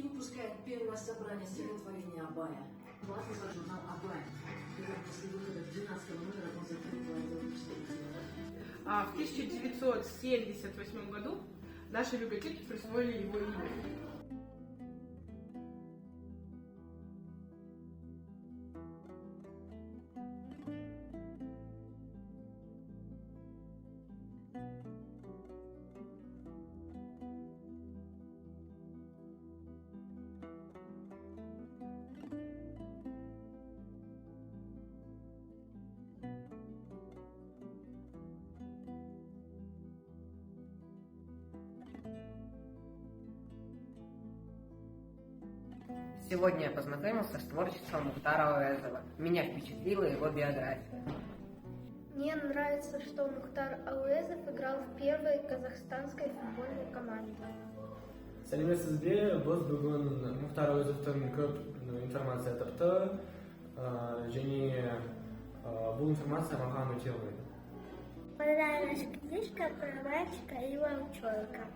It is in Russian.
выпускает первое собрание стихотворения Абая. Классный журнал Абай. И как после выхода 12 номера он закрыл А в 1978 году наши библиотеки присвоили его имя. Сегодня я познакомился с творчеством Мухтара Ауэзова. Меня впечатлила его биография. Мне нравится, что Мухтар Ауэзов играл в первой казахстанской футбольной команде. Сәлеметсіз бе? Біз бүгін Мухтар Ауэзовтың көп информация тапты және бұл информация маған өте ұнайды. Понравилась книжка про мальчика и волчонка.